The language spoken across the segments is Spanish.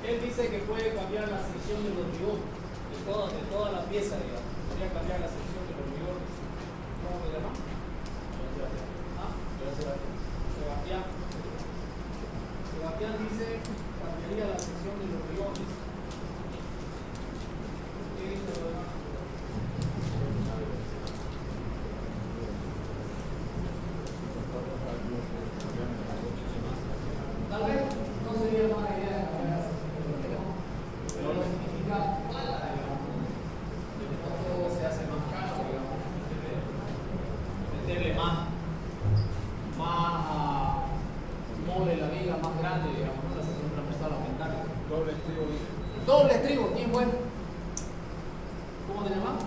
Él dice que puede cambiar la sección del hormigón, de toda la pieza, digamos. Podría cambiar la sección del hormigón. ¿Cómo se llama? ¿Ah? Sebastián. Sebastián dice que cambiaría la sección del hormigón. ¿Qué dice lo demás? Tal vez no sería mala idea cambiar la sección del hormigón, pero no significa plata, digamos. No todo se hace más caro, digamos. Meterle más mole la viga más grande, digamos, ¿no? La sección transversal aumentar. Doble estribo. Doble estribo, ¿quién fue? ¿Cómo te llamas?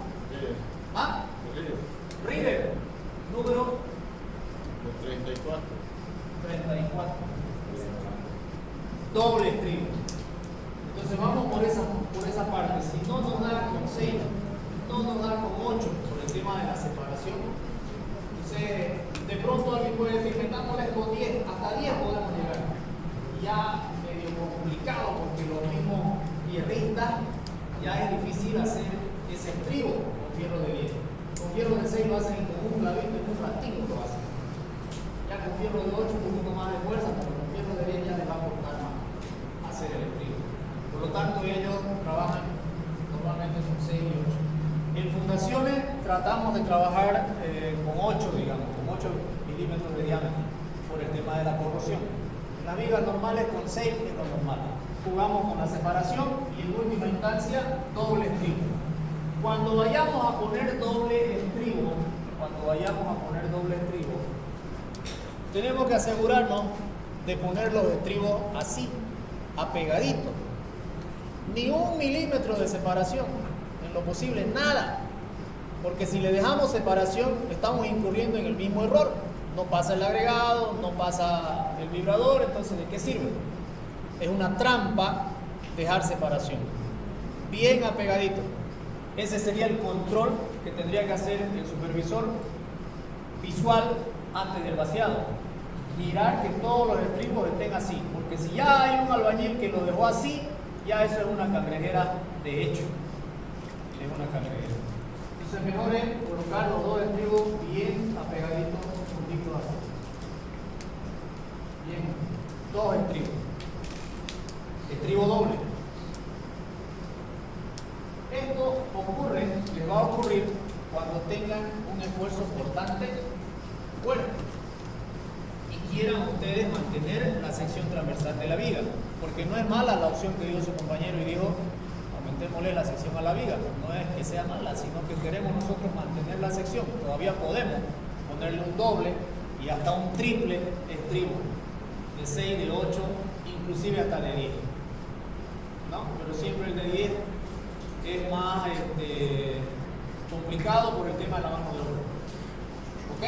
¿Ah? River. Número 34. 34. Doble estribo. Entonces vamos por esa parte. Si no nos da con 6, no nos da con 8 por el tema de la separación. Entonces, de pronto alguien puede decir, metámosles con 10, hasta 10 podemos llegar. Ya medio complicado porque los mismos fierristas ya es difícil hacer ese estribo con fierro de 10. Con fierro de 6 lo hacen con un clavito, en un ratito lo hacen. Ya con fierro de 8 un poquito más de fuerza, pero con fierro de 10 ya les va a costar más hacer el estribo. Por lo tanto, ellos trabajan normalmente con 6 y 8. En fundaciones tratamos de trabajar con 8, digamos, con 8 milímetros de diámetro por el tema de la corrosión. En las vigas normales con 6 es lo normal. Jugamos con la separación y en última instancia doble estribo. Cuando vayamos a poner doble estribo, tenemos que asegurarnos de poner los estribos así, apegaditos. Ni 1 milímetro de separación, en lo posible, nada. Porque si le dejamos separación, estamos incurriendo en el mismo error. No pasa el agregado, no pasa el vibrador, entonces ¿de qué sirve? Es una trampa dejar separación. Bien apegadito. Ese sería el control que tendría que hacer el supervisor visual antes del vaciado. Mirar que todos los estribos estén así, porque si ya hay un albañil que lo dejó así, ya eso es una cangrejera de hecho. Es una cangrejera. Entonces mejor es colocar los dos estribos bien apegaditos, juntitos así. Bien, dos estribos. Estribo doble. Esto les va a ocurrir cuando tengan un esfuerzo portante fuerte y quieran ustedes mantener la sección transversal de la viga, porque no es mala la opción que dio su compañero y dijo aumentémosle la sección a la viga. No es que sea mala, sino que queremos nosotros mantener la sección. Todavía podemos ponerle un doble y hasta un triple estribo de 6, de 8, inclusive hasta de 10, ¿no? Pero siempre el de 10 es más complicado por el tema de la mano de obra. ¿Ok?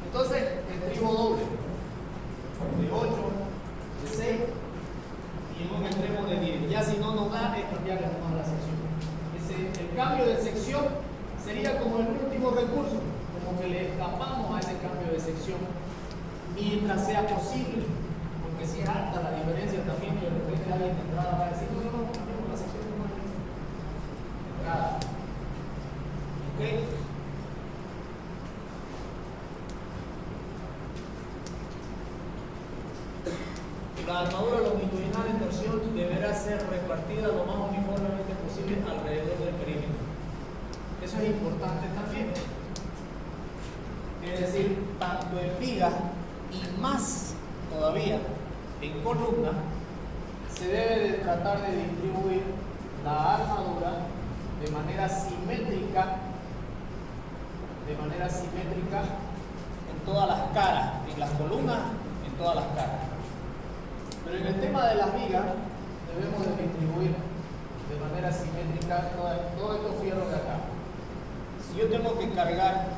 Entonces, estribo doble de 8, de 6 y en un extremo de 10. Ya si no nos da, es cambiarle nomás la sección. El cambio de sección sería como el último recurso, como que le escapamos a ese cambio de sección mientras sea posible, porque si es alta la diferencia también, y de repente alguien de entrada va a decir, no, cambiamos la sección de entrada. ¿Ok? La armadura longitudinal en torsión deberá ser repartida lo más uniformemente posible alrededor del perímetro. Eso es importante también. Es decir, tanto en viga y más todavía en columna, se debe de tratar de distribuir la armadura de manera simétrica en todas las caras, en las columnas, en todas las caras. Pero en el tema de las vigas, debemos de distribuir de manera simétrica todos estos fierros de acá. Si yo tengo que cargar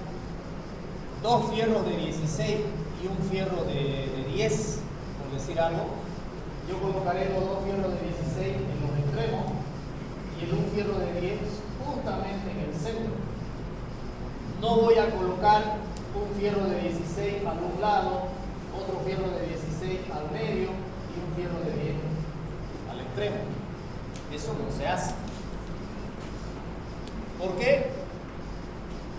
2 fierros de 16 y un fierro de 10, por decir algo, yo colocaré los 2 fierros de 16 en los extremos y un fierro de 10 justamente en el centro. No voy a colocar un fierro de 16 al un lado, otro fierro de 16 al medio y un fierro de 10 al extremo. extremo. Eso no se hace. ¿Por qué?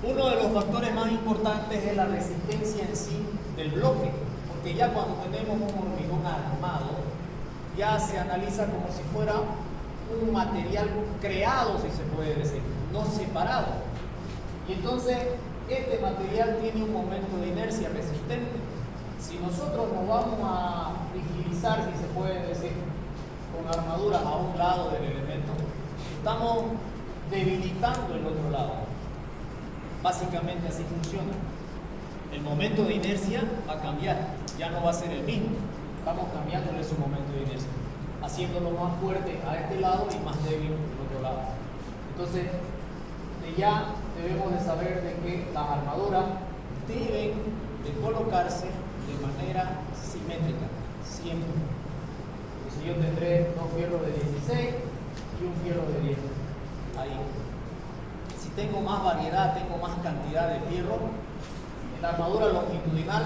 Uno de los factores más importantes es la resistencia en sí del bloque, porque ya cuando tenemos un hormigón armado, ya se analiza como si fuera un material creado, si se puede decir, no separado. Y entonces este material tiene un momento de inercia resistente. Si nosotros nos vamos a rigidizar, si se puede decir, con armaduras a un lado del elemento, estamos debilitando el otro lado. Básicamente así funciona. El momento de inercia va a cambiar, ya no va a ser el mismo. Estamos cambiándole su momento de inercia, haciéndolo más fuerte a este lado y más débil al otro lado. Entonces, ya debemos de saber de que las armaduras deben de colocarse de manera simétrica, siempre. Entonces yo tendré dos fierros de 16 y un fierro de 10. Ahí. Si tengo más variedad, tengo más cantidad de fierro, en la armadura longitudinal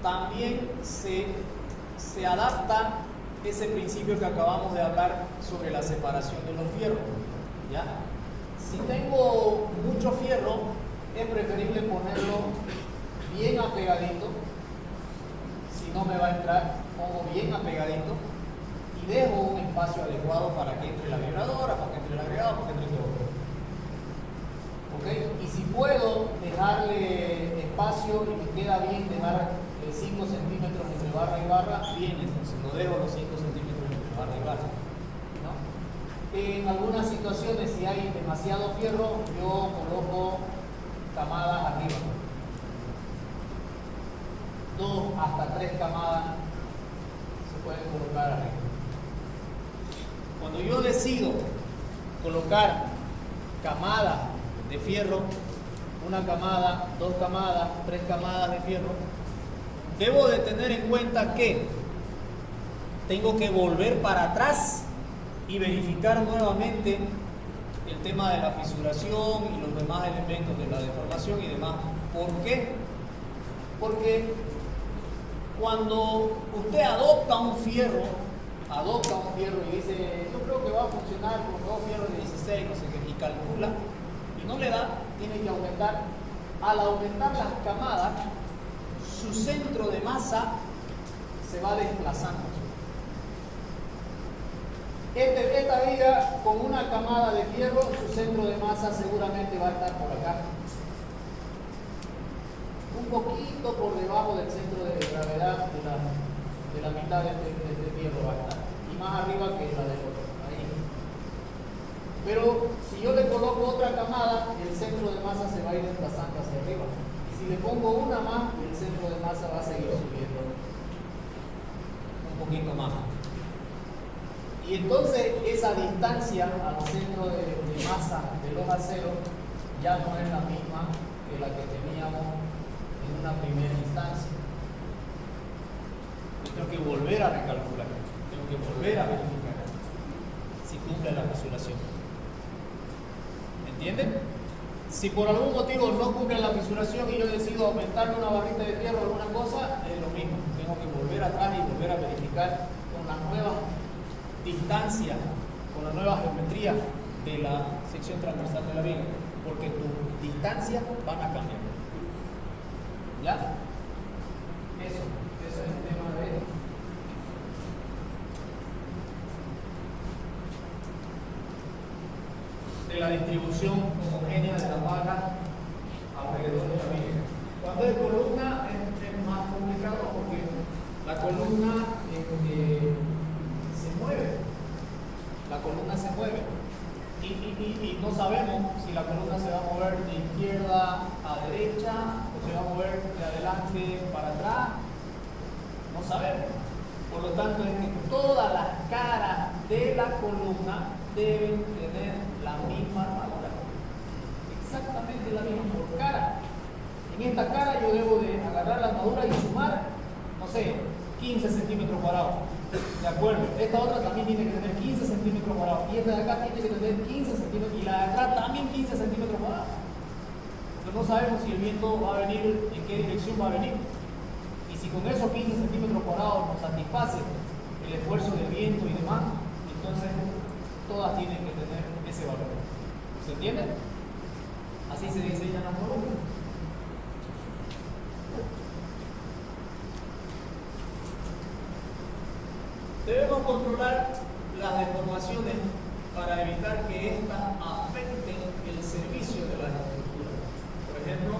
también se adapta ese principio que acabamos de hablar sobre la separación de los fierros. ¿Ya? Si tengo mucho fierro, es preferible ponerlo bien apegadito. Si no me va a entrar, pongo bien apegadito y dejo un espacio adecuado para que entre la vibradora, para que entre el agregado, para que entre todo. ¿Okay? Y si puedo dejarle espacio y me queda bien dejar 5 centímetros entre barra y barra, bien, entonces lo dejo los 5 centímetros entre barra y barra. ¿No? En algunas situaciones, si hay demasiado fierro, yo coloco camadas arriba. 2 hasta 3 camadas se pueden colocar arriba. Cuando yo decido colocar camadas de fierro, una camada, 2 camadas, 3 camadas de fierro, debo de tener en cuenta que tengo que volver para atrás y verificar nuevamente el tema de la fisuración y los demás elementos de la deformación y demás. ¿Por qué? Porque cuando usted adopta un fierro y dice, yo creo que va a funcionar con 2 fierros de 16, no sé qué, y calcula, y no le da, tiene que aumentar. Al aumentar las camadas, su centro de masa se va desplazando. Esta viga con una camada de fierro, su centro de masa seguramente va a estar por acá, un poquito por debajo del centro de gravedad de la mitad de este fierro va a estar, y más arriba que la del otro, ahí. Pero si yo le coloco otra camada, el centro de masa se va a ir desplazando hacia arriba. Si le pongo una más, el centro de masa va a seguir subiendo un poquito más. Y entonces esa distancia al centro de masa de los aceros ya no es la misma que la que teníamos en una primera instancia. Yo tengo que volver a recalcular, tengo que volver a verificar si cumple la fisuración. ¿Entienden? Si por algún motivo no cumple la fisuración y yo decido aumentarle una barrita de fierro o alguna cosa, es lo mismo. Tengo que volver atrás y volver a verificar con las nuevas distancias, con la nueva geometría de la sección transversal de la viga, porque tus distancias van a cambiar. ¿Ya? Eso es el tema de la distribución homogénea de la paga alrededor de la viga. Cuando es columna es más complicado porque la columna se mueve. La columna se mueve. Y no sabemos si la columna se va a mover de izquierda a derecha o se va a mover de adelante para atrás. No sabemos. Por lo tanto, es que todas las caras de la columna deben tener la misma armadura. Exactamente la misma por cara. En esta cara yo debo de agarrar la armadura y sumar, no sé, 15 centímetros cuadrados. De acuerdo, esta otra también tiene que tener 15 centímetros cuadrados. Y esta de acá tiene que tener 15 centímetros. Y la de atrás también 15 centímetros cuadrados. Pero no sabemos si el viento va a venir, en qué dirección va a venir. Y si con esos 15 centímetros cuadrados nos satisface el esfuerzo del viento y demás, entonces ese valor. ¿Se entiende? Así se diseñan las columnas. Debemos controlar las deformaciones para evitar que éstas afecten el servicio de la estructura. Por ejemplo,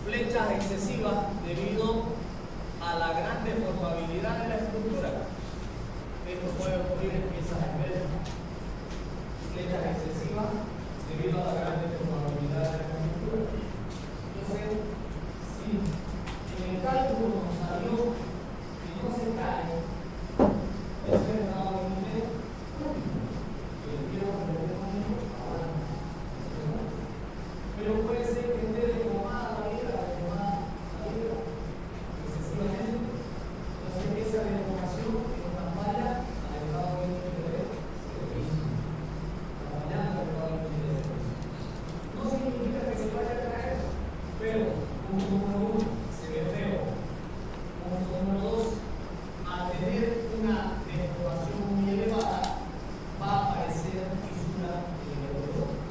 flechas excesivas debido a la gran deformabilidad de la estructura. Esto puede ocurrir en piezas esbeltas. Flechas excesivas debido a la gran deformabilidad de la estructura. Entonces, si en el cálculo nos salió que no se cae, eso es dado en el pero puede ser que esté deformada la vida, excesivamente. Entonces, esa deformación es una falla al estado de servicio. La falla al estado de servicio. No significa que se vaya a caer, pero punto número 1, se ve feo. Punto número 2, al tener una deformación muy elevada, va a aparecer fisura en el dolor.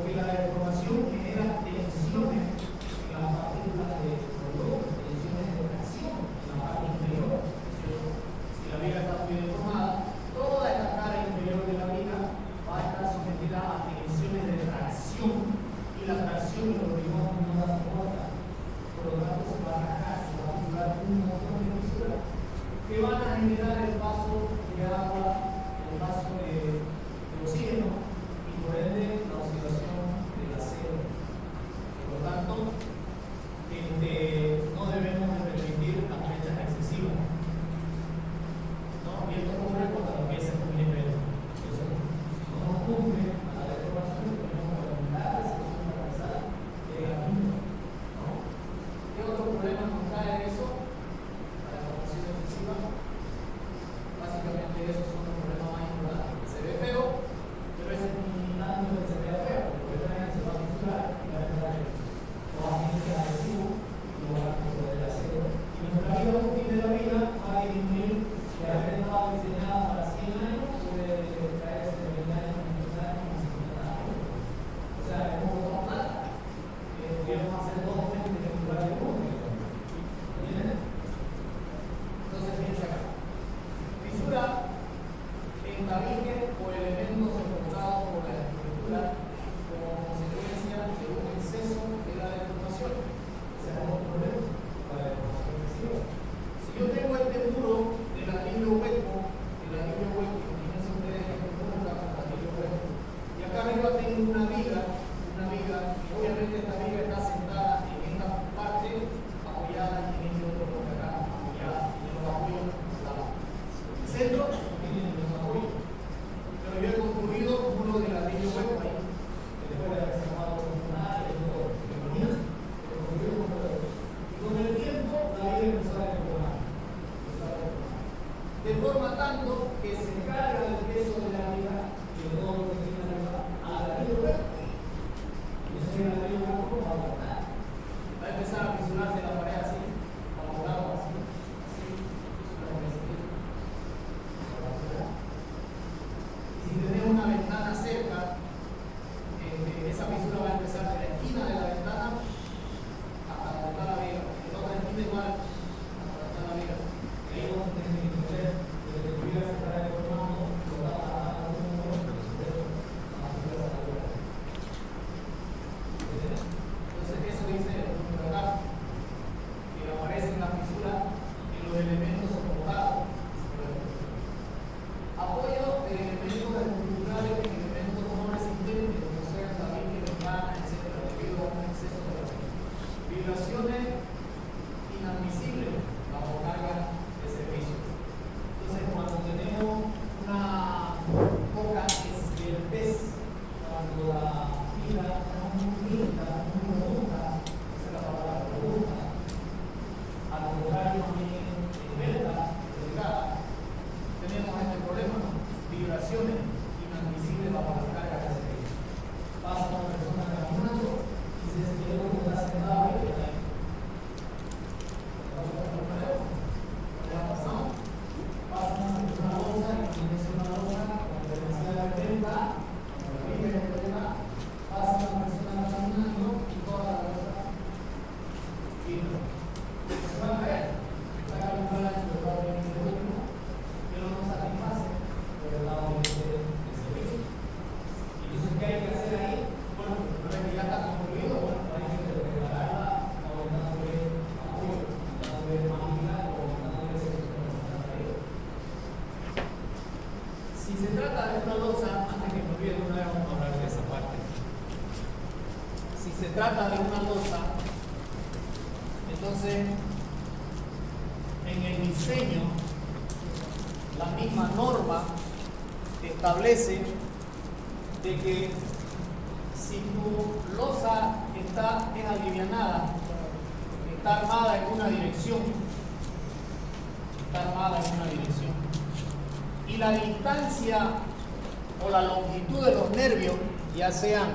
Porque la deformación genera tensiones en las partículas de dolor, tensiones de tracción en la parte inferior. Si la viga está muy deformada, toda esta cara inferior de la viga va a estar sometida a tensiones de tracción y la tracción y los riñones no la soportan. Por lo tanto, se va a arrancar, se va a fisurar un montón de fisuras que van a generar el paso de agua, el paso de oxígeno y por ende la oxidación del acero. Por lo tanto, no debemos de permitir las flechas excesivas. ¿No? Y esto ocurre cuando la pieza es muy esbelta. Entonces, si no nos cumple a la deformación, tenemos que aumentar la sección atravesada de la misma. ¿No? ¿Qué otro problema nos trae eso? La deformación excesiva. Básicamente esos son los problemas más importantes. Se ve feo, pero ese es limitando que se vea feo, porque se va a fisurar y va a entrar nuevamente adhesivo y lo va a poder acero. Y nuestra vida útil de la vida va a disminuir, que haber estado diseñada para 100 años, puede traerse de 20 años, 30 años, 50 años. O sea, es un poco más plata. Podríamos hacer 2 meses de fisurar de uno. ¿Entienden? Entonces, fíjense acá. Fisura en tabiques o elementos soportados por la estructura como consecuencia de un exceso de la deformación. Ese es otro problema, la deformación excesiva. Si yo tengo este muro de ladrillo hueco, fíjense ustedes que este muro está con ladrillo hueco, y acá arriba tengo una viga, y obviamente esta viga está sentada en esta parte apoyada y en este otro bloque acá apoyada, y en los apoyos centro tienen los apoyos. Pero yo he construido un muro de ladrillo hueco ahí, que después de haber sacado funcionales y todo, que ponía, lo construí con todo. Y con el tiempo la vida empezó a deformar. De forma tanto que se carga el peso de la vida que todo lo que tiene arriba al ladrillo hueco. Y ese ladrillo hueco va a botar. Va a empezar a fisurarse la pared así, a botar así, si tenemos una ventana cerca, esa fisura va a empezar de la esquina de la ventana hasta donde está la viga. En otra esquina igual hasta donde está la viga. Y ahí vamos a tener que entender desde que la viga se estará deformando, lo va a se trata de una losa, antes que me olvide de una vez vamos a hablar de esa parte. Si se trata de una losa, entonces en el diseño la misma norma establece de que si tu losa es alivianada, está armada en una dirección, y la distancia o la longitud de los nervios, ya sean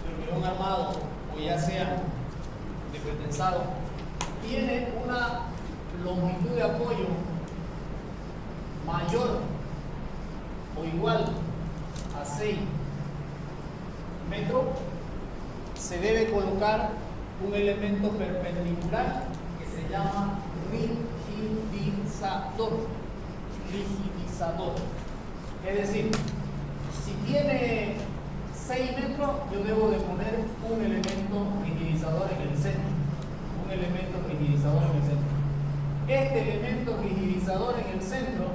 de hormigón armado o ya sean de pretensado, tiene una longitud de apoyo mayor o igual a 6 metros, se debe colocar un elemento perpendicular que se llama rigidizador. Es decir, si tiene 6 metros, yo debo de poner un elemento rigidizador en el centro. Este elemento rigidizador en el centro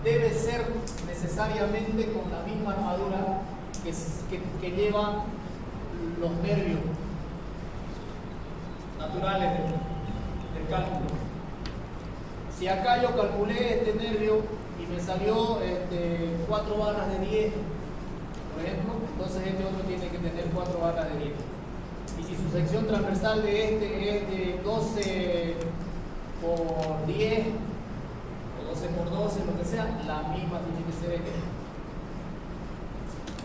debe ser necesariamente con la misma armadura que llevan los nervios naturales del cálculo. Si acá yo calculé este nervio y me salió 4 barras de 10, por ejemplo, entonces este otro tiene que tener 4 barras de 10. Y si su sección transversal de este es de 12 por 10 o 12 por 12, lo que sea, la misma tiene que ser este.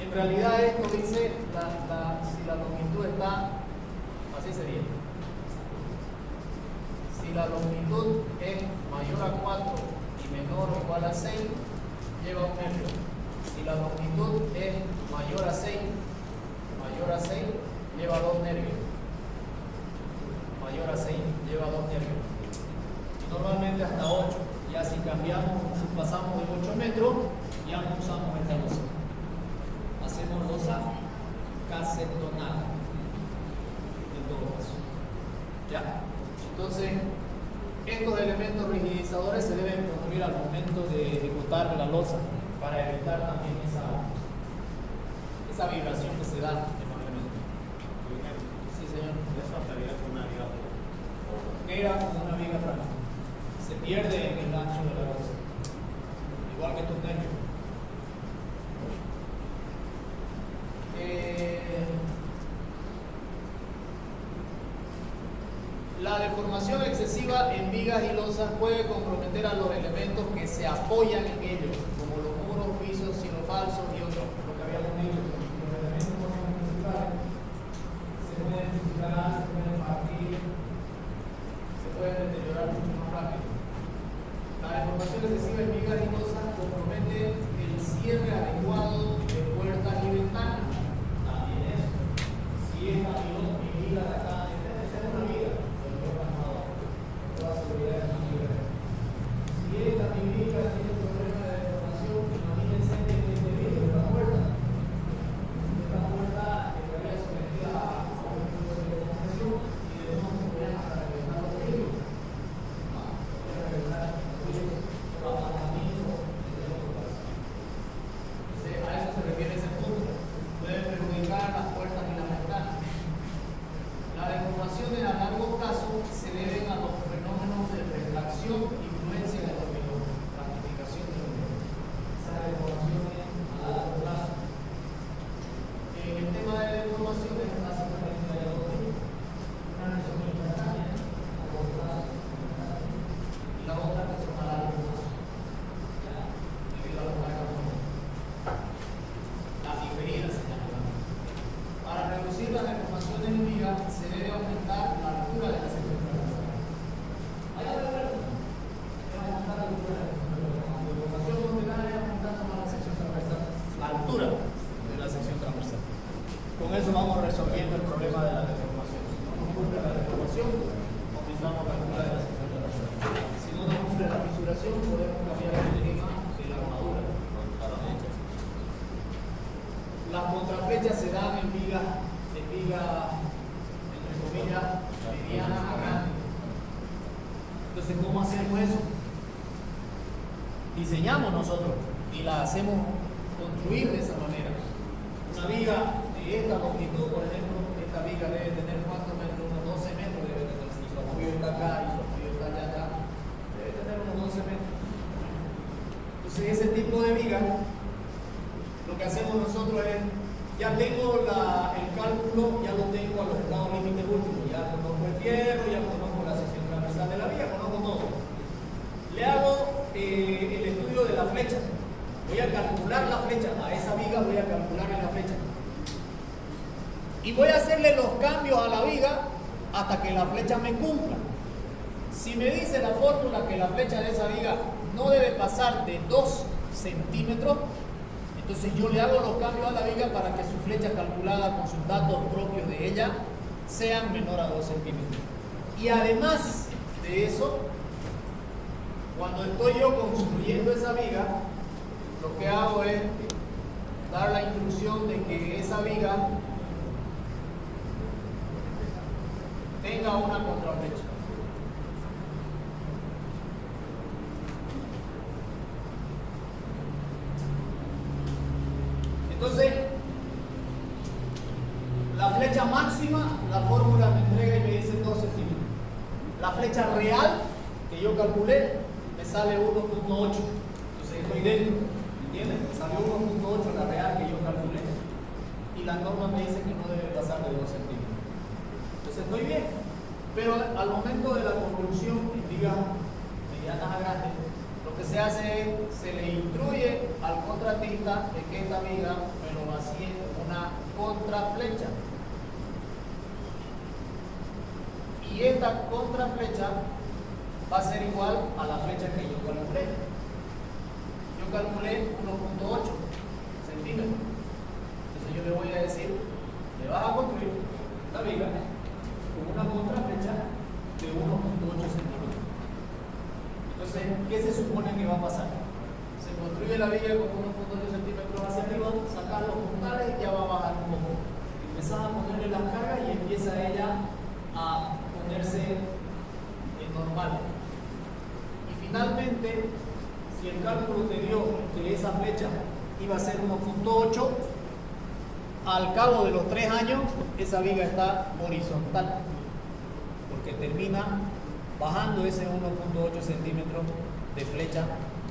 En realidad esto dice si la longitud está, así sería. Si la longitud es mayor a 4 y menor o igual a 6, lleva un nervio. Si la longitud es mayor a 6, lleva 2 nervios. Mayor a 6, lleva 2 nervios. Y normalmente hasta 8. Ya si cambiamos, si pasamos de 8 metros, ya no usamos esta losa. Hacemos losa casetonada. En todo caso. ¿Ya? Entonces, estos elementos rigidizadores se deben construir al momento de ejecutar la losa para evitar también esa vibración que se da en los elementos. Sí, señor. Eso estaría con una viga. Era como una viga plana. Se pierde en el ancho de la losa. Igual que estos nervios. La deformación excesiva en vigas y losas puede comprometer a los elementos que se apoyan en ellos, como los muros, pisos, silofalsos y otros, lo que habíamos dicho. Los elementos principales se pueden fusionar, se pueden partir, se pueden deteriorar mucho más rápido. La deformación excesiva en vigas y losas compromete el cierre adecuado de puertas y ventanas. También eso. Si esta viga de acá, esta es una viga. Si esta viga tiene problema de deformación, imagínense que este vidrio de la puerta estaría sometida a un proceso de deformación y debemos poner hasta reventar los vidrios. A eso se refiere ese punto. Pueden perjudicar las puertas y las ventanas. La deformación a largo plazo se debe a los fenómenos de refracción e influencia del hormigón, la modificación del hormigón. Esa deformación es a largo plazo. En el tema de deformaciones, básicamente hay dos tipos. Una que son instantáneas, a corto plazo, y la otra que son a largo plazo. Debido a los cargos, las diferidas se llaman. Para reducir las deformaciones en viga, se debe aumentar la altura de la sección transversal. ¿Hay alguna pregunta? Debe aumentar la altura de la sección transversal. La deformación orbital es aumentando más la sección transversal. La altura de la sección transversal. Con eso vamos resolviendo el problema de la deformación. Si no nos cumple la deformación, aumentamos la altura de la sección transversal. Si no nos cumple la fisuración, podemos cambiar el clima de la armadura. Las contraflechas se dan en vigas, entre comillas, medianas a grandes. Entonces, ¿cómo hacemos eso? diseñamos nosotros y la hacemos construir de esa manera. Una viga de esta longitud, por ejemplo, esta viga debe tener ¿cuántos metros? Unos 12 metros debe tener. Si su apoyo está acá y su apoyo está allá, debe tener unos 12 metros. Entonces ese tipo de viga, lo que hacemos nosotros es, ya tengo el cálculo, ya lo tengo a los grados límites últimos, ya conozco el fierro, ya conozco la sección transversal de la viga, conozco todo. Le hago el estudio de la flecha. Voy a calcular la flecha, a esa viga voy a calcularle la flecha. Y voy a hacerle los cambios a la viga hasta que la flecha me cumpla. Si me dice la fórmula que la flecha de esa viga no debe pasar de 2 centímetros, entonces yo le hago los cambios a la viga para que su flecha calculada con sus datos propios de ella sean menor a 2 centímetros. Y además de eso, cuando estoy yo construyendo esa viga, lo que hago es dar la instrucción de que esa viga tenga una contraflecha. Entonces, la flecha máxima, la fórmula me entrega y me dice 2 centímetros. La flecha real que yo calculé me sale 1.8. Entonces estoy dentro, ¿entienden? Me sale 1.8 la real que yo calculé. Y la norma me dice que no debe pasar de 2 centímetros. Entonces estoy bien. Pero al momento de la construcción, digamos, medianas a grandes, lo que se hace es, se le instruye al contratista de que esta viga me lo vacíe una contraflecha. Y esta contraflecha va a ser igual a la flecha que yo calculé. Yo calculé 1.8 centímetros. Entonces yo le voy a decir, le vas a construir la viga con una contraflecha de 1.8 centímetros. Entonces, ¿qué se supone que va a pasar? Se construye la viga con 1.8 centímetros hacia arriba, sacar los puntales y ya va a bajar un poco. Empezás a ponerle las cargas y empieza ella a ponerse normal. Y finalmente, si el cálculo te dio que esa flecha iba a ser 1.8, al cabo de los 3 años, esa viga está horizontal, porque termina bajando ese 1.8 centímetros de flecha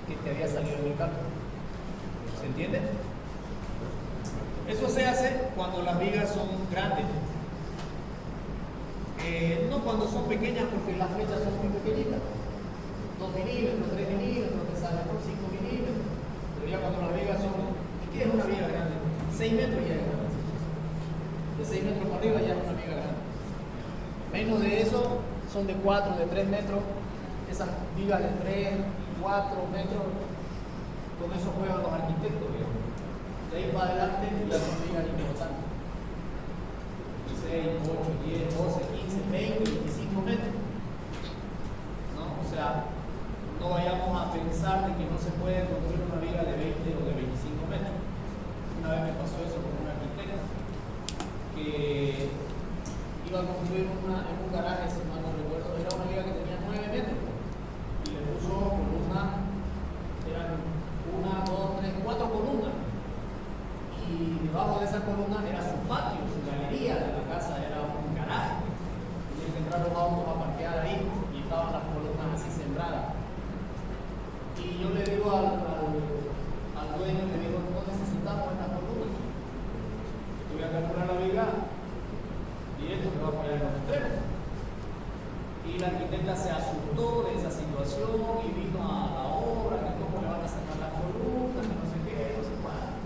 que te había salido en el cálculo. ¿Se entiende? Eso se hace cuando las vigas son grandes. No cuando son pequeñas, porque las flechas son muy pequeñitas. 2 milímetros, 3 milímetros, te sale por 5 milímetros. Pero ya cuando las vigas son... ¿Qué es una viga grande? 6 metros ya es grande. De 6 metros para arriba ya es una viga grande. Menos de eso son de 4, de 3 metros. Esas vigas de 3, 4 metros, con eso juegan los arquitectos, digamos. De ahí para adelante ya son vigas importantes. 6, 8, 10, 12, 15, 20, 25 metros. ¿No? O sea, no vayamos a pensar de que no se puede construir una viga de 20 o de 25 metros. Una vez me pasó eso con un arquitecto que iba a construir en un garaje, si mal no recuerdo, era una viga que tenía 9 metros y le puso columna, eran 1, 2, 3, 4 columnas. Y debajo de esa columna era su patio, su galería de la casa, era un garaje. Tenían que entrar los autos a parquear ahí y estaban las columnas así sembradas. Y yo le digo al dueño, le digo, no necesitamos estas columnas. Yo voy a calcular la viga y esto me va a poner en los extremos. Y la arquitecta se asustó de esa situación y vino a la obra, que cómo le van a sacar las columnas, que no sé qué, no sé cuál.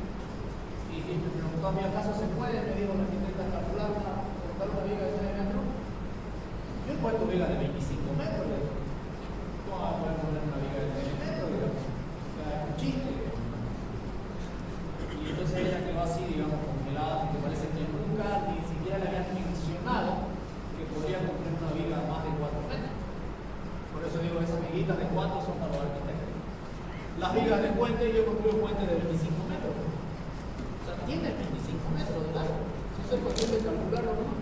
Y me preguntó a mí, ¿acaso se puede? Me dijo la arquitecta, calcular una viga de 9 metros. Yo he puesto viga de 25 metros. Le digo, no vas a poder poner una viga de 9 metros, digamos. O sea, es un chiste. Y entonces ella quedó así, digamos, congelada, porque parece que nunca ni siquiera le habían mencionado que podría construir una viga más de 4 metros. Por eso digo, esas viguitas de 4 son para los arquitectos. Las vigas de puente, yo construyo puentes de 25 metros. Tiene 25 metros de largo. Eso es cuestión de calcularlo, ¿no?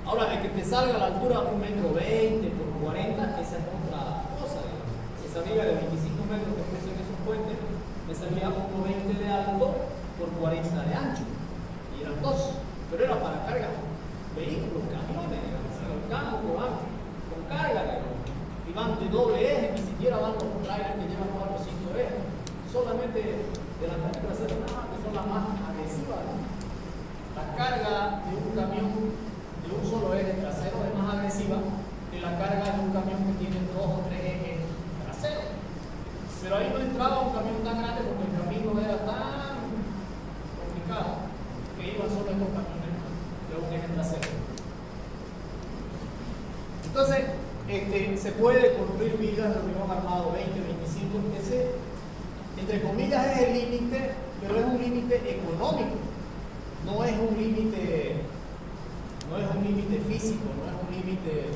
Ahora, de que te salga a la altura 1,20 m por 40, esa es otra cosa, digamos. Esa viga de 25 metros que ofrecen esos puente, me salía 1,20 de alto por 40 de ancho. Y eran dos, pero era para carga. Vehículos, camiones, los campos con carga. Y van de doble eje, ni siquiera van los trailers que llevan 4 o 5 ejes. Solamente delantero y trasero, nada, que son las más agresivas. La carga de un camión de un solo eje trasero es más agresiva que la carga de un camión que tiene 2 o 3 ejes traseros. Pero ahí no entraba un camión tan grande porque el camino era tan complicado que iban solo estos camiones de un eje trasero. Entonces, se puede construir vigas de hormigón armado 20, 25, ese, entre comillas, es el límite, pero es un límite económico, no es un límite físico, no es un límite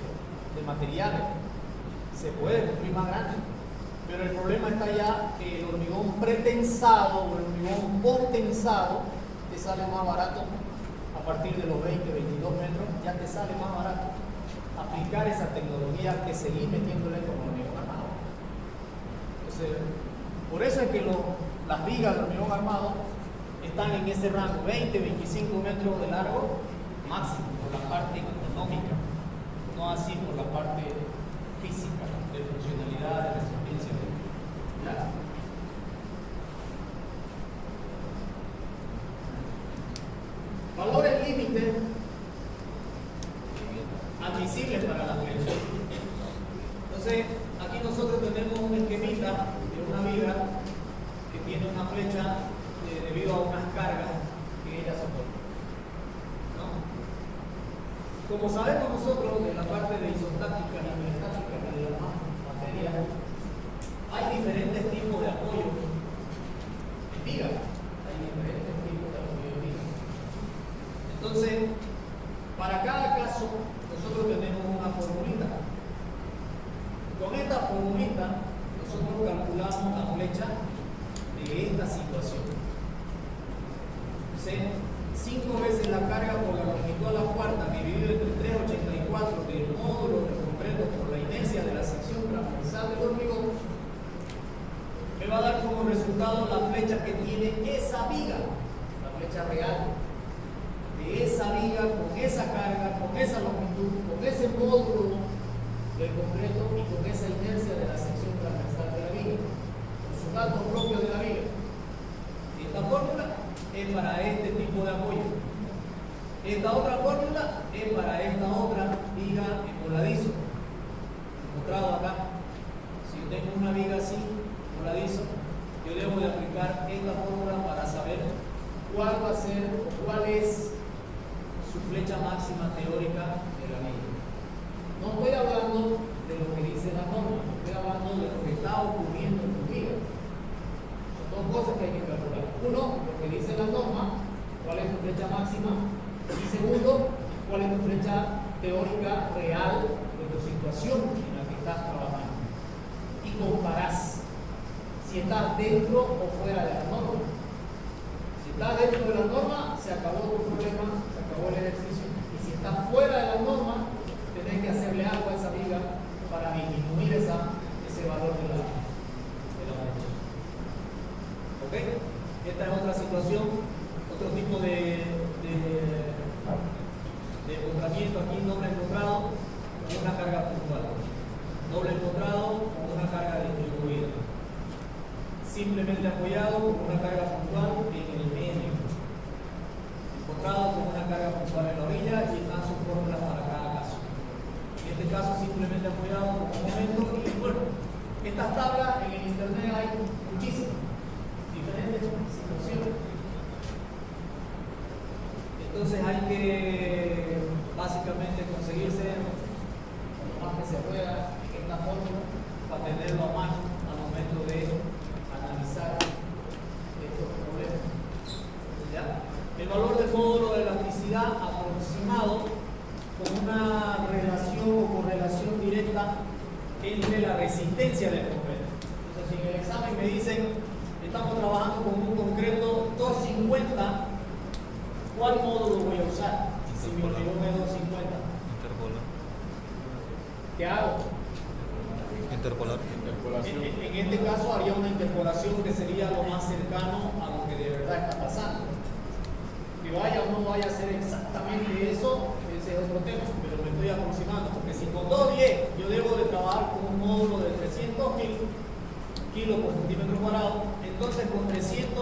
de materiales. Se puede construir más grande, pero el problema está ya que el hormigón pretensado o el hormigón potensado te sale más barato a partir de los 20, 22 metros, ya te sale más barato aplicar esa tecnología que seguir metiéndole con hormigón armado. Entonces, por eso es que las vigas de hormigón armado están en ese rango, 20, 25 metros de largo máximo, por la parte económica, no así por la parte física, de funcionalidad, de resistencia. ¿Ya? Valores límites admisibles para la flecha. Entonces, aquí nosotros tenemos un esquemita de una viga que tiene una flecha debido a unas cargas que ella soporta, ¿no? Como sabemos nosotros de la parte de isostática y bioestática de la materia, hay diferentes tipos de apoyo en viga. Hay diferentes tipos de apoyo en viga. Entonces, para cada caso, nosotros tenemos una formulita. Con esta formulita, nosotros calculamos la flecha de esta situación. 5 veces la carga por la longitud a la cuarta dividido entre 3,84 del módulo de concreto por la inercia de la sección transversal del hormigón me va a dar como resultado la flecha que tiene esa viga, la flecha real de esa viga con esa carga, con esa longitud, con ese módulo del concreto y con esa inercia de la sección transversal de la viga, con sus datos propios de la viga. Esta fórmula es para este tipo de apoyo. Esta otra fórmula es para esta otra viga en voladizo. Mostrado acá. Si yo tengo una viga así, voladizo, yo debo de aplicar esta fórmula para saber cuál va a ser o cuál es su flecha máxima teórica de la viga. No estoy hablando de lo que dice la norma, estoy hablando de lo que está ocurriendo en tu viga. Dos cosas que hay que calcular. Uno, lo que dice la norma, cuál es tu flecha máxima. Y segundo, cuál es tu flecha teórica real de tu situación en la que estás trabajando. Y comparás si estás dentro o fuera de la norma. Si estás dentro de la norma, se acabó tu problema, se acabó el ejercicio. Y si estás fuera de la norma, tenés que hacerle algo a esa viga para disminuir ese valor de la flecha. ¿Ok? Esta es otra situación, otro tipo de encontramiento aquí, doble encontrado con una carga puntual, doble encontrado con una carga distribuida, simplemente apoyado con una carga puntual en el medio, encontrado con una carga puntual en la orilla y están sus fórmulas para cada caso. En este caso simplemente apoyado por un momento y bueno, estas tablas en el internet hay muchísimas diferentes situaciones. Entonces hay que básicamente conseguirse lo más que se pueda en esta fórmula para tenerlo a mano al momento de analizar estos problemas. ¿Ya? El valor del módulo de elasticidad aproximado con una relación o correlación directa entre la resistencia del concreto. Entonces, si en el examen me dicen estamos trabajando con un concreto 250, ¿cuál módulo voy a usar? Si mi hormigón es 250. ¿Qué hago? Interpolar. Interpolación. En este caso haría una interpolación que sería lo más cercano a lo que de verdad está pasando. Que vaya o no vaya a ser exactamente eso, ese es otro tema, pero me estoy aproximando, porque si con 210 yo debo de trabajar con un módulo de 300.000 kilos por centímetro cuadrado, entonces con 300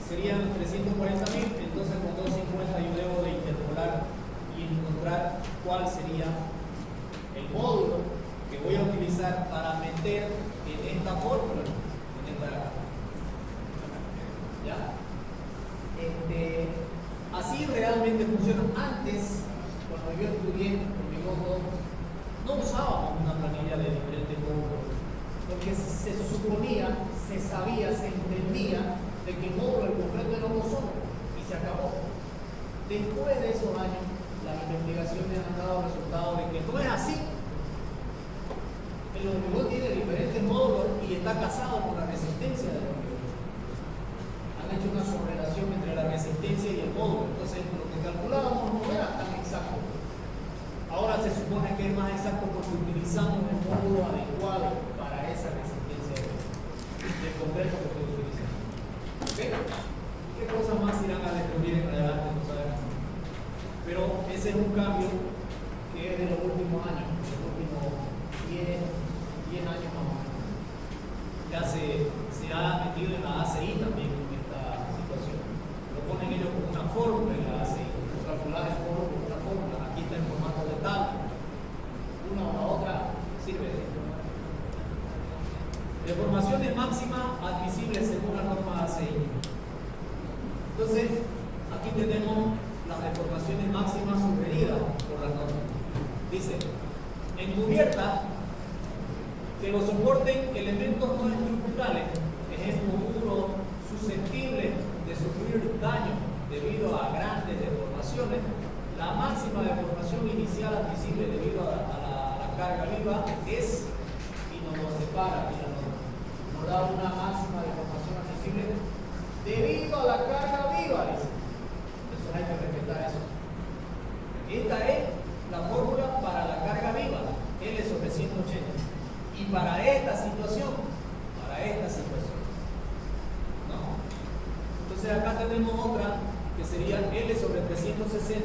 serían 340.000, entonces con 250 yo debo de interpolar y encontrar cuál sería el módulo que voy a utilizar para meter en esta fórmula, en esta, ¿ya? Así realmente funciona. Antes, cuando yo estudié con mi doctor, no usábamos una planilla de diferentes módulos, porque se suponía, se sabía, se entendía de que el módulo en concreto era uno solo y se acabó. Después de esos años, las investigaciones han dado resultados de que no es así. El hormigón tiene diferentes módulos y está casado con la resistencia del hormigón. Han hecho una correlación entre la resistencia y el módulo. Entonces, lo que calculábamos no era tan exacto. Ahora se supone que es más exacto porque utilizamos el módulo adecuado para esa resistencia del concreto que estoy utilizando. ¿Ok? ¿Qué cosas más irán a descubrir en adelante? No sabemos. Pero ese es un cambio que es de los últimos años, de los últimos 10 años más o menos. Ya se ha metido en la ACI también en esta situación. Lo ponen ellos como una fórmula en la ACI. Calcular el fórmula como una fórmula. Aquí está en formato de tabla. Una o la otra sirve de esto. Deformaciones máximas admisibles según la norma ACI. Entonces, aquí tenemos las deformaciones máximas sugeridas por la norma. Dice, en cubierta, que lo soporten elementos no estructurales, ejemplo 1, susceptibles de sufrir daño debido a grandes deformaciones, la máxima deformación inicial admisible debido a la carga viva es, y nos lo separa aquí la norma, nos da una máxima deformación admisible debido a la carga viva, dice. Entonces hay que respetar eso. Esta es la fórmula para la carga viva, L sobre 180. Y para esta situación, ¿no? Entonces acá tenemos otra que sería L sobre 360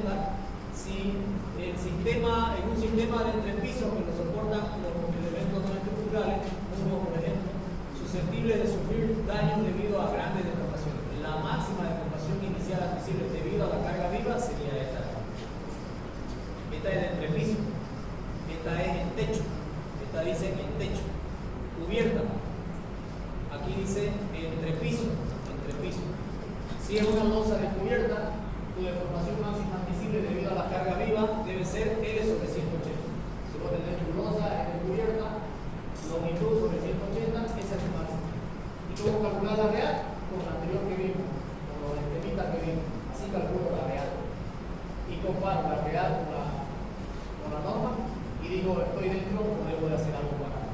si el sistema, en un sistema de entrepisos que lo soportan los elementos no estructurales, uno por ejemplo, susceptible de sufrir daños debido a grandes deformaciones. La máxima deformación inicial admisible debido a la carga viva sería esta. Esta es de entrepiso, esta es en techo. Esta dice en techo, cubierta. Aquí dice entrepiso. Si es una losa de cubierta, tu deformación máxima admisible debido a la carga viva debe ser L sobre 180. Si vos tenés tu losa es de cubierta, longitud sobre 180, esa es tu máxima. ¿Y cómo calcular la real? Con la anterior que vimos, con los esquemitas que vimos. Así calculo la real. Y comparo la real con la norma. Y digo, estoy dentro, no debo de hacer algo para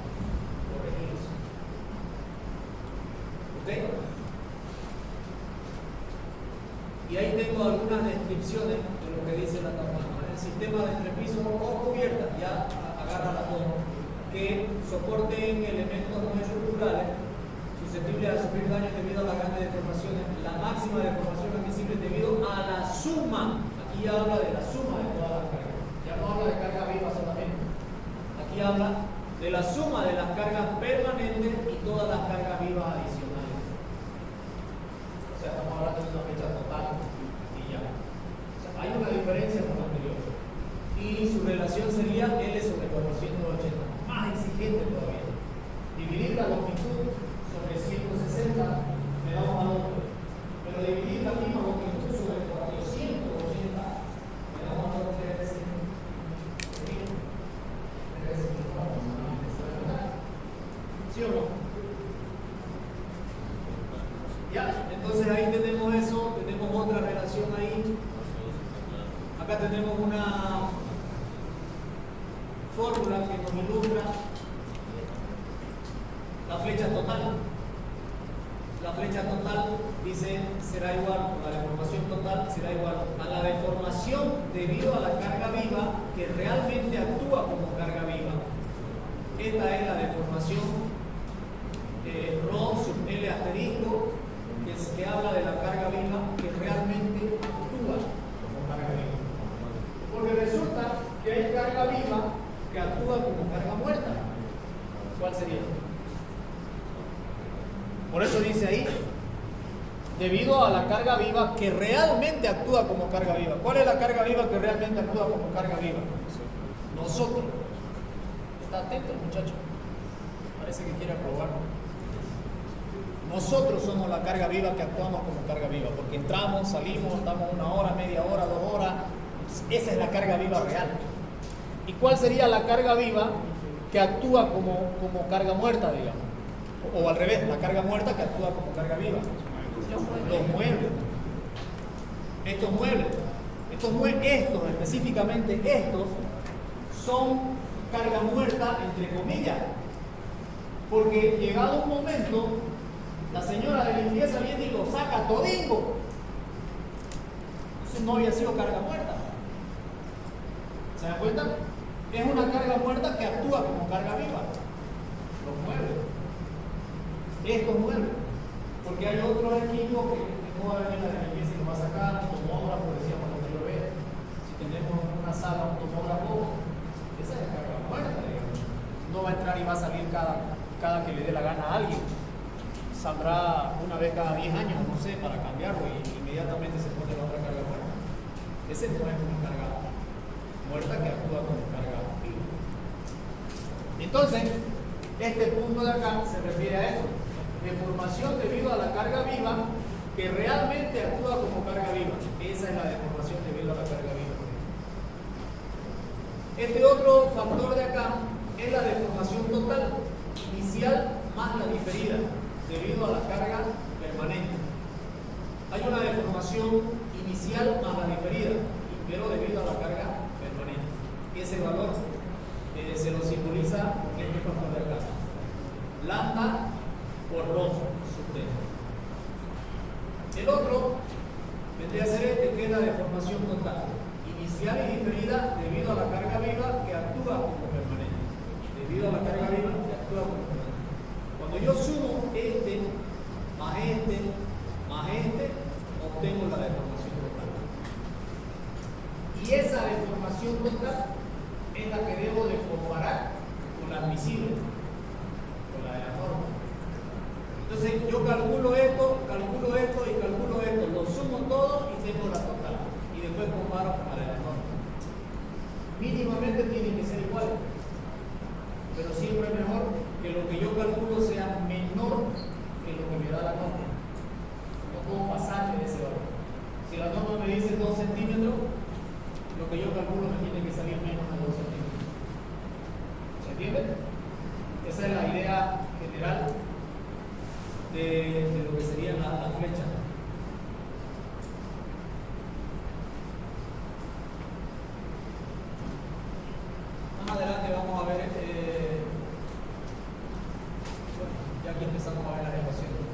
corregir eso. ¿Ok? Y ahí tengo algunas descripciones de lo que dice la norma. El sistema de entrepiso o cubierta, ya agarra la norma, que soporten elementos no estructurales susceptibles a sufrir daños debido a las grandes deformaciones. La máxima deformación admisible debido a la suma. Aquí ya habla de la suma de todas las cargas. Ya no habla de carga viva solamente. Aquí habla de la suma de las cargas permanentes y todas las cargas vivas adicionales. O sea, estamos hablando de una fecha total y ya. O sea, hay una diferencia con lo anterior. Y su relación sería L sobre 480. Más exigente todavía. Dividir la longitud sobre 160 me da un valor. Pero dividir la misma longitud sobre 480 me da un valor de 300. ¿Sí o no? Ya, entonces ahí tenemos eso, tenemos otra relación ahí. Acá tenemos una fórmula que nos ilustra la flecha total. La flecha total dice será igual, la deformación total será igual a la deformación debido a la carga viva que realmente actúa como carga viva. Esta es la deformación Rho sub L asterisco, que habla de la carga viva que realmente actúa como carga viva. Porque resulta que hay carga viva que actúa como carga muerta. ¿Cuál sería? Por eso dice ahí, debido a la carga viva que realmente actúa como carga viva. ¿Cuál es la carga viva que realmente actúa como carga viva? Nosotros. Está atento el muchacho. Parece que quiere aprobar. Nosotros somos la carga viva que actuamos como carga viva, porque entramos, salimos, estamos 1 hora, media hora, 2 horas. Esa es la carga viva real. ¿Y cuál sería la carga viva que actúa como carga muerta, digamos? O al revés, la carga muerta que actúa como carga viva. Los muebles. Estos muebles, específicamente estos, son carga muerta, entre comillas. Porque llegado un momento, la señora de limpieza viene y lo saca todingo. Entonces no había sido carga muerta. ¿Se dan cuenta? Es una carga muerta que actúa como carga viva. Los muebles. Estos muebles. Porque hay otros equipos que no va a venir la de limpieza y lo va a sacar, un tomógrafo, decíamos lo que lo ve. Si tenemos una sala, un tomógrafo, esa es la carga muerta, digamos. No va a entrar y va a salir cada que le dé la gana a alguien. Saldrá una vez cada 10 años, no sé, para cambiarlo y inmediatamente se pone la otra carga muerta. Ese no es una carga muerta que actúa como carga viva. Entonces, este punto de acá se refiere a eso. Deformación debido a la carga viva que realmente actúa como carga viva. Esa es la deformación debido a la carga viva. Este otro factor de acá es la deformación total, inicial más la diferida, debido a la carga permanente. Hay una deformación inicial más la diferida, pero debido a la carga permanente. Ese valor se lo simboliza con este factor de acá. Lambda por Rho sub T. El otro vendría a ser este, que es la deformación total, inicial y diferida debido a la carga viva que actúa como permanente. Debido a la carga viva que actúa como permanente. Cuando yo sumo este, obtengo la deformación total. Y esa deformación total es la que debo de comparar con la admisible, con la de la norma. Entonces yo calculo esto, lo sumo todo y tengo la total. Y después comparo con la de la norma. Mínimamente tiene que ser igual, pero siempre es mejor que lo que yo calculo sea menor que lo que me da la norma. No puedo pasarme de ese valor. Si la norma me dice 2 centímetros, lo que yo calculo me tiene que salir menos de 2 centímetros. ¿Se entiende? Esa es la idea general de lo que sería la flecha. Más adelante vamos a ver, ya aquí empezamos a ver las ecuaciones.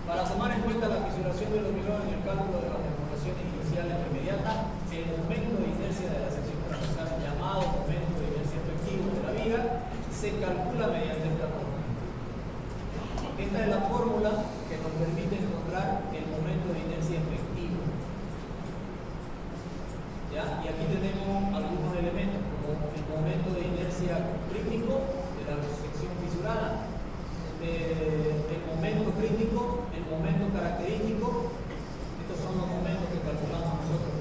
Para tomar en cuenta la fisuración del hormigón en el cálculo de las deformaciones iniciales e inmediatas, el momento de inercia de la sección transversal, llamado momento de inercia efectivo de la viga, se calcula mediante esta fórmula. Esta es la fórmula que nos permite encontrar el momento de inercia efectivo. ¿Ya? Y aquí tenemos algunos elementos, como el momento de inercia crítico de la sección fisurada, el momento crítico, el momento característico. Estos son los momentos que calculamos nosotros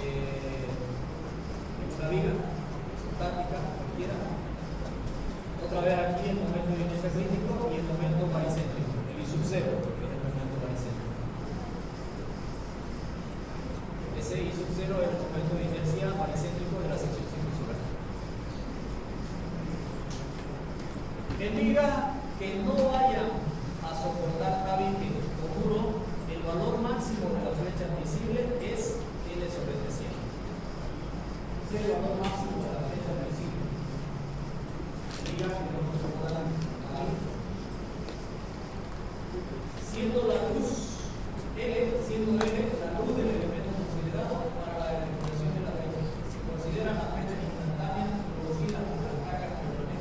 en una viga, estática, cualquiera. Otra vez aquí el momento de inercia crítico y el momento baricéntrico, el I sub 0, que es el momento baricéntrico. Ese I sub 0 es el momento de inercia baricéntrico de la sección circunfleja. En vigas que no vayan a soportar tabique o muro, el valor máximo de la flecha admisible es L sobre 300. Ese es el valor máximo de la flecha admisible. Vigas que no soportan tabique. Siendo la luz L, la luz del elemento considerado para la determinación de la flecha. Se consideran las flechas instantáneas producidas por las cargas permanentes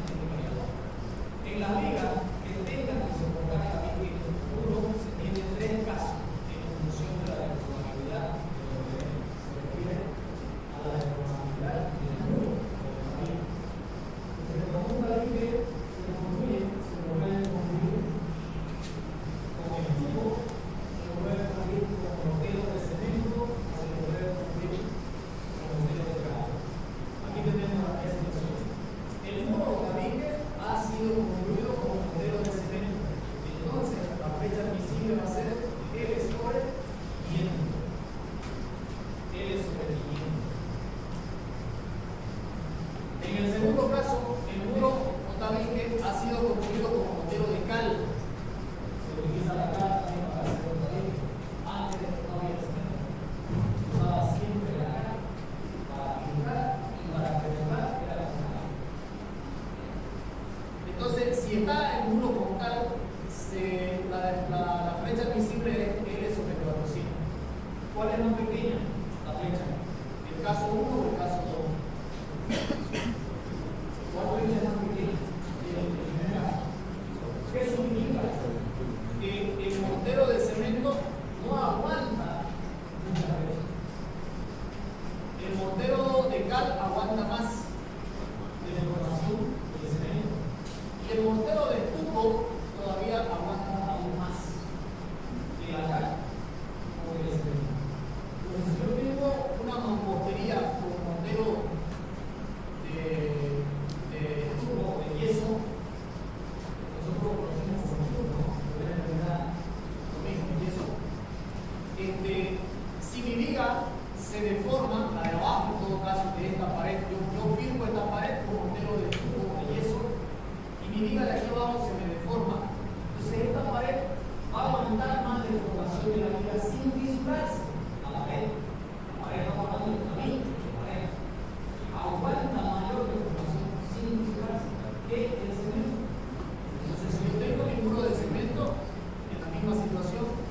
si está el muro como tal, la flecha admisible es L sobre 400. ¿Cuál es más pequeña? La flecha. ¿El caso 1 o el caso 2? ¿Cuál flecha es más pequeña? ¿Qué significa? Que el mortero de cemento no aguanta muchas veces. El mortero de cal aguanta más de la formación del cemento. Y el mortero de estuco todavía aguanta aún más de la cal o del cemento. Entonces, si yo tengo una mampostería con mortero de estuco o de yeso, nosotros lo conocemos como estuco, pero en realidad lo mismo, yeso. Si mi viga se deforma, la de abajo en todo caso de esta pared, yo firmo esta pared con mortero de estuco o de yeso, y mi viga de aquí abajo se me deforma, entonces esta pared va a aguantar más de deformación de la viga sin fisurarse. La pared no va a aguantar a mí, la pared aguanta mayor deformación sin fisurarse que el cemento. Entonces, si yo tengo mi muro de cemento, en la misma situación,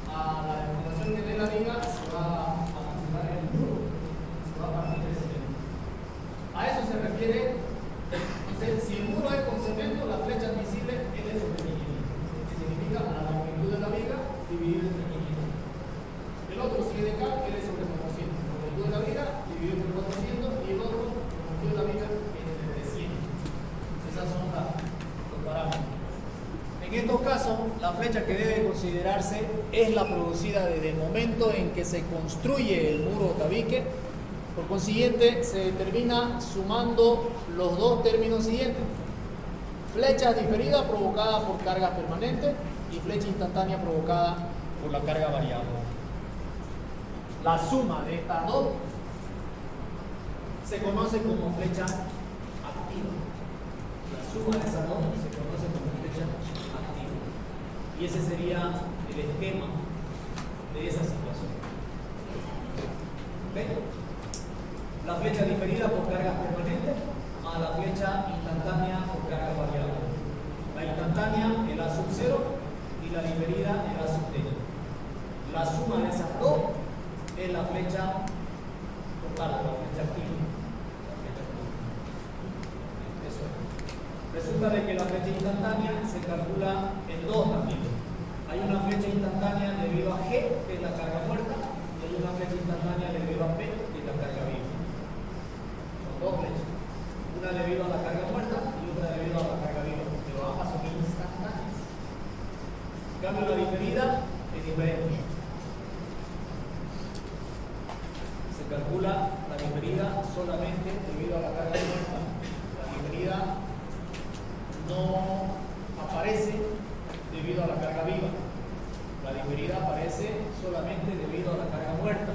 a la deformación que dé la viga se va a fisurar el muro, se va a partir el cemento. A eso se refiere. Entonces, si el muro es con cemento, la flecha admisible es L sobre 500, que significa la longitud de la viga dividido entre 500. El otro, si es de cal, L sobre 400, la longitud de la viga dividido entre 400, y el otro, la longitud de la viga entre 300. Esas son los parámetros. En estos casos, la flecha que debe considerarse es la producida desde el momento en que se construye el muro o tabique. Por consiguiente, se determina sumando los dos términos siguientes: flecha diferida provocada por cargas permanentes y flecha instantánea provocada por la carga variable. La suma de estas dos se conoce como flecha activa. La suma de esas dos se conoce como flecha activa. Y ese sería el esquema de esa situación. ¿Okay? La flecha diferida por cargas permanentes a la flecha instantánea por carga variable. La instantánea es la sub 0 y la diferida es la sub t. La suma de esas dos es la flecha total, la flecha activa. Eso es. Resulta de que la flecha instantánea se calcula en dos también. Hay una flecha instantánea debido a G, que es la carga muerta, y hay una flecha instantánea debido a P, que es la carga viva. Son dos flechas. Una debido a la carga muerta y otra debido a la carga viva, pero ambas son instantáneas. En cambio, la diferida es diferente. Se calcula la diferida solamente debido a la carga muerta. La diferida no aparece debido a la carga viva. La diferida aparece solamente debido a la carga muerta.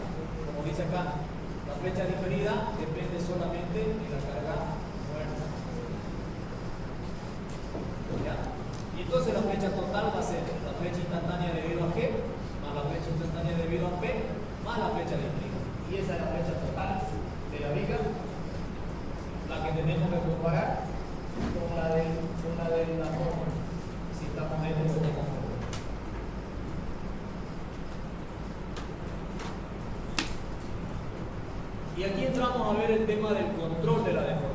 Como dice acá, la flecha diferida depende solamente de la carga muerta. ¿Ya? Y entonces la flecha total va a ser la flecha instantánea debido a G, más la flecha instantánea debido a P, más la flecha diferida. Y esa es la flecha total de la viga, la que tenemos que comparar con la de la forma, si estamos en el segundo. Y aquí entramos a ver el tema del control de la deformación.